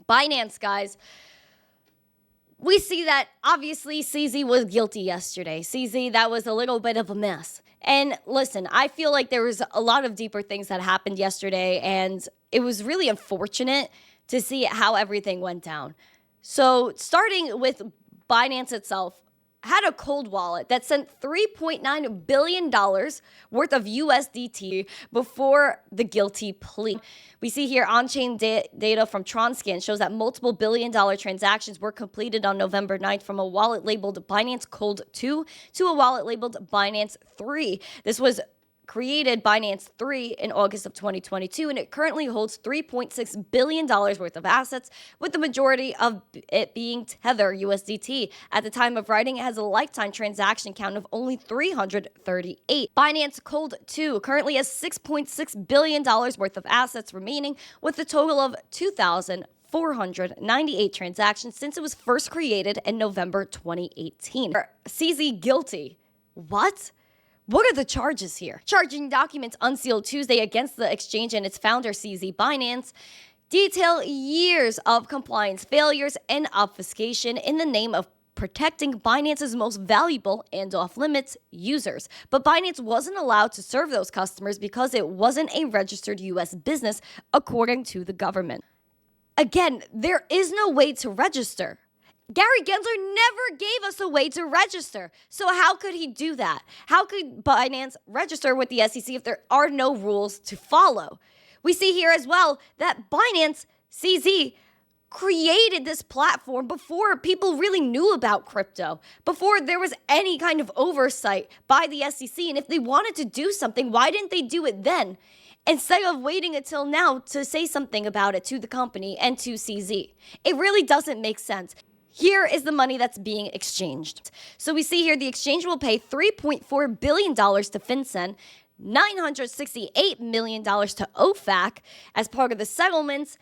Binance, guys. We see that obviously CZ was guilty yesterday. CZ, that was a little bit of a mess. And listen, I feel like there was a lot of deeper things that happened yesterday, and it was really unfortunate to see how everything went down. So starting with Binance itself, had a cold wallet that sent $3.9 billion worth of USDT before the guilty plea. We see here on-chain data from TronScan shows that multiple billion-dollar transactions were completed on November 9th from a wallet labeled Binance Cold 2 to a wallet labeled Binance 3. This was created Binance 3 in August of 2022, and it currently holds $3.6 billion worth of assets, with the majority of it being Tether USDT. At the time of writing, it has a lifetime transaction count of only 338. Binance Cold 2 currently has $6.6 billion worth of assets remaining, with a total of 2,498 transactions since it was first created in November 2018. CZ guilty. What? What are the charges here? Charging documents unsealed Tuesday against the exchange and its founder, CZ Binance, detail years of compliance failures and obfuscation in the name of protecting Binance's most valuable and off-limits users. But Binance wasn't allowed to serve those customers because it wasn't a registered U.S. business, according to the government. Again, there is no way to register. Gary Gensler never gave us a way to register. So how could he do that? How could Binance register with the SEC if there are no rules to follow? We see here as well that Binance, CZ, created this platform before people really knew about crypto, before there was any kind of oversight by the SEC. And if they wanted to do something, why didn't they do it then? Instead of waiting until now to say something about it to the company and to CZ. It really doesn't make sense. Here is the money that's being exchanged. So we see here the exchange will pay $3.4 billion to FinCEN, $968 million to OFAC as part of the settlements.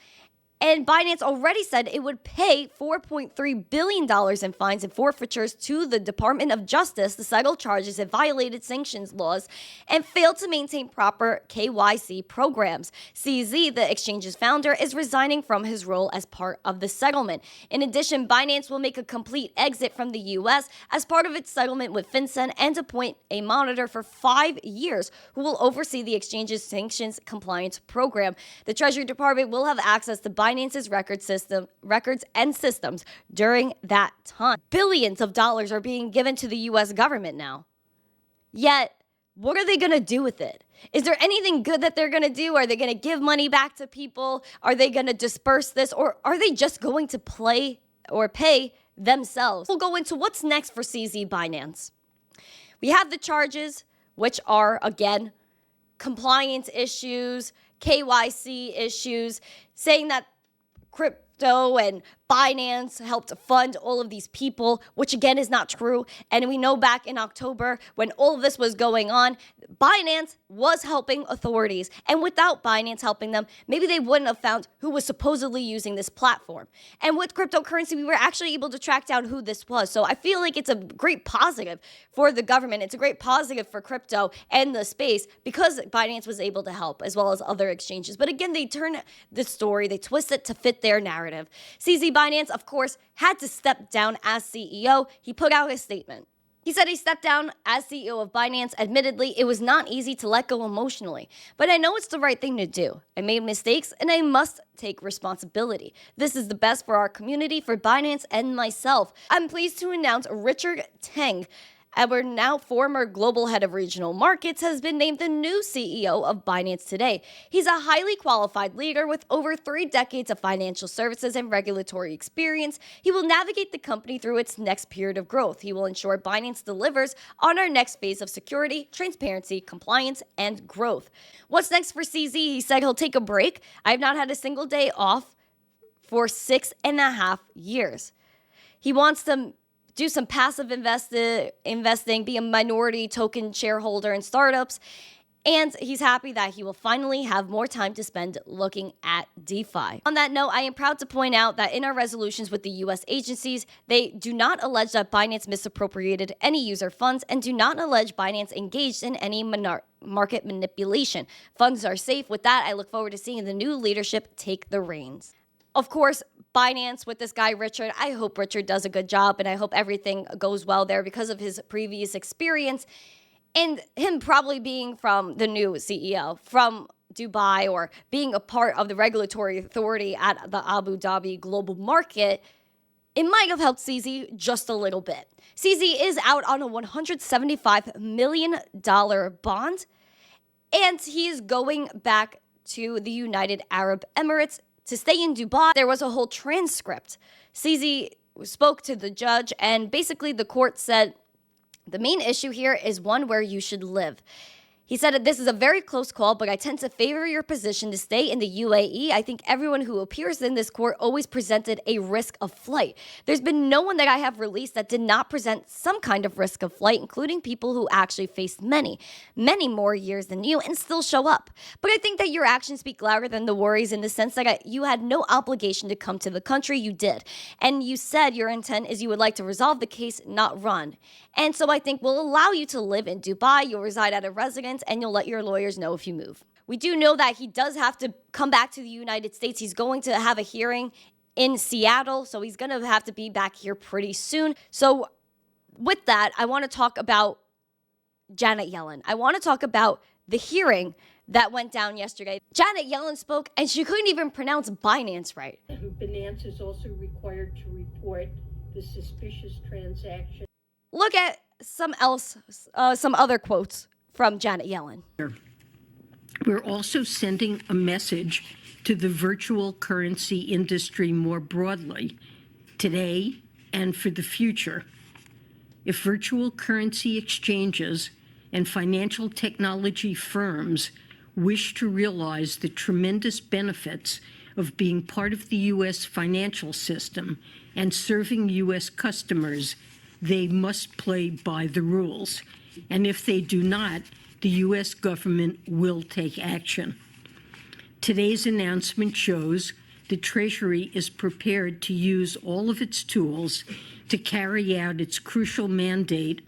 And Binance already said it would pay $4.3 billion in fines and forfeitures to the Department of Justice to settle charges it violated sanctions laws and failed to maintain proper KYC programs. CZ, the exchange's founder, is resigning from his role as part of the settlement. In addition, Binance will make a complete exit from the U.S. as part of its settlement with FinCEN and appoint a monitor for 5 years who will oversee the exchange's sanctions compliance program. The Treasury Department will have access to Binance's records and systems during that time. Billions of dollars are being given to the U.S. government now. Yet, what are they going to do with it? Is there anything good that they're going to do? Are they going to give money back to people? Are they going to disperse this? Or are they just going to play or pay themselves? We'll go into what's next for CZ Binance. We have the charges, which are, again, compliance issues, KYC issues, saying that crypto and Binance helped fund all of these people, which again is not true. And we know back in October when all of this was going on, Binance was helping authorities. And without Binance helping them, maybe they wouldn't have found who was supposedly using this platform. And with cryptocurrency, we were actually able to track down who this was. So I feel like it's a great positive for the government. It's a great positive for crypto and the space because Binance was able to help as well as other exchanges. But again, they turn the story, they twist it to fit their narrative. CZ Binance, of course, had to step down as CEO. He put out his statement. He said he stepped down as CEO of Binance. Admittedly, it was not easy to let go emotionally, but I know it's the right thing to do. I made mistakes and I must take responsibility. This is the best for our community, for Binance, and myself. I'm pleased to announce Richard Teng, our now former global head of regional markets, has been named the new CEO of Binance today. He's a highly qualified leader with over 3 decades of financial services and regulatory experience. He will navigate the company through its next period of growth. He will ensure Binance delivers on our next phase of security, transparency, compliance, and growth. What's next for CZ? He said he'll take a break. I have not had a single day off for 6.5 years. He wants to do some passive investing, be a minority token shareholder in startups, and he's happy that he will finally have more time to spend looking at DeFi. On that note, I am proud to point out that in our resolutions with the U.S. agencies, they do not allege that Binance misappropriated any user funds and do not allege Binance engaged in any market manipulation. Funds are safe. With that, I look forward to seeing the new leadership take the reins. Of course, Binance with this guy, Richard, I hope Richard does a good job and I hope everything goes well there because of his previous experience and him probably being from the new CEO from Dubai or being a part of the regulatory authority at the Abu Dhabi global market. It might have helped CZ just a little bit. CZ is out on a $175 million bond, and he is going back to the United Arab Emirates to stay in Dubai. There was a whole transcript. CZ spoke to the judge, and basically the court said, the main issue here is one where you should live. He said that this is a very close call, but I tend to favor your position to stay in the UAE. I think everyone who appears in this court always presented a risk of flight. There's been no one that I have released that did not present some kind of risk of flight, including people who actually faced many more years than you and still show up. But I think that your actions speak louder than the worries in the sense that you had no obligation to come to the country. You did. And you said your intent is you would like to resolve the case, not run. And so I think we'll allow you to live in Dubai. You'll reside at a residence and you'll let your lawyers know if you move. We do know that he does have to come back to the United States. He's going to have a hearing in Seattle, so he's going to have to be back here pretty soon. So with that, I want to talk about Janet Yellen. I want to talk about the hearing that went down yesterday. Janet Yellen spoke, and she couldn't even pronounce Binance right. Binance is also required to report the suspicious transaction. Look at some other quotes from Janet Yellen. We're also sending a message to the virtual currency industry more broadly, today and for the future. If virtual currency exchanges and financial technology firms wish to realize the tremendous benefits of being part of the U.S. financial system and serving U.S. customers, they must play by the rules. And if they do not, the U.S. government will take action. Today's announcement shows the Treasury is prepared to use all of its tools to carry out its crucial mandate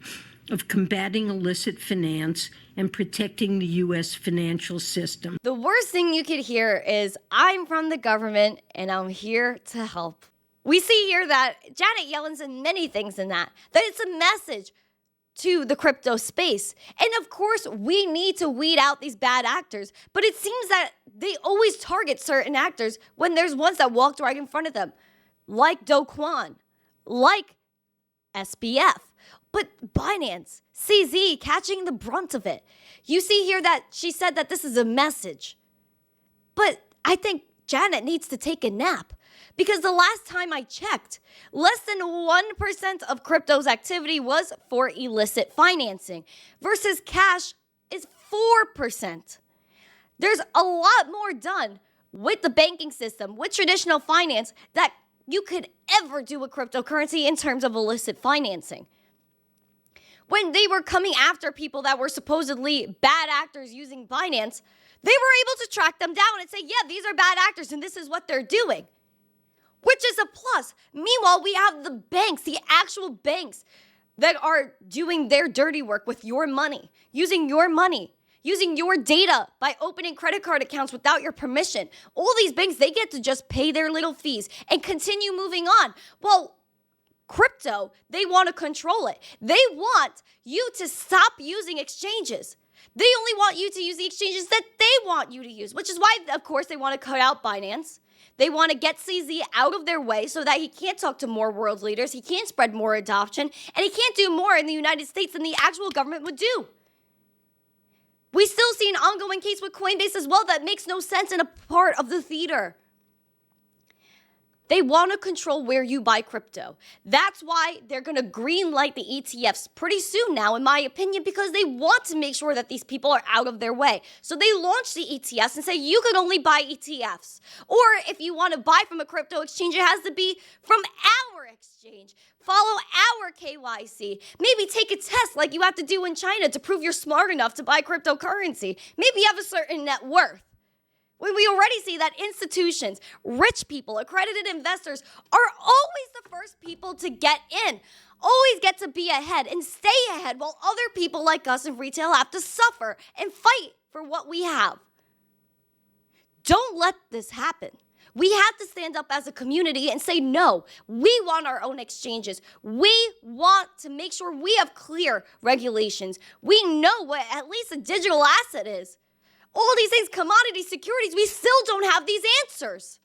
of combating illicit finance and protecting the U.S. financial system. The worst thing you could hear is, I'm from the government and I'm here to help. We see here that Janet Yellen said many things in that it's a message to the crypto space. And of course, we need to weed out these bad actors, but it seems that they always target certain actors when there's ones that walked right in front of them, like Dogecoin, like SBF, but Binance, CZ catching the brunt of it. You see here that she said that this is a message, but I think Janet needs to take a nap. Because the last time I checked, less than 1% of crypto's activity was for illicit financing versus cash is 4%. There's a lot more done with the banking system, with traditional finance, that you could ever do with cryptocurrency in terms of illicit financing. When they were coming after people that were supposedly bad actors using Binance, they were able to track them down and say, yeah, these are bad actors and this is what they're doing. Which is a plus. Meanwhile, we have the banks, the actual banks that are doing their dirty work with your money, using your data by opening credit card accounts without your permission. All these banks, they get to just pay their little fees and continue moving on. Well, crypto, they want to control it. They want you to stop using exchanges. They only want you to use the exchanges that they want you to use, which is why, of course, they want to cut out Binance. They want to get CZ out of their way so that he can't talk to more world leaders, he can't spread more adoption, and he can't do more in the United States than the actual government would do. We still see an ongoing case with Coinbase as well that makes no sense in a part of the theater. They want to control where you buy crypto. That's why they're going to greenlight the ETFs pretty soon now, in my opinion, because they want to make sure that these people are out of their way. So they launch the ETFs and say you can only buy ETFs. Or if you want to buy from a crypto exchange, it has to be from our exchange. Follow our KYC. Maybe take a test like you have to do in China to prove you're smart enough to buy cryptocurrency. Maybe you have a certain net worth. We already see that institutions, rich people, accredited investors are always the first people to get in, always get to be ahead and stay ahead while other people like us in retail have to suffer and fight for what we have. Don't let this happen. We have to stand up as a community and say, no, we want our own exchanges. We want to make sure we have clear regulations. We know what at least a digital asset is. All these things, commodity securities, we still don't have these answers.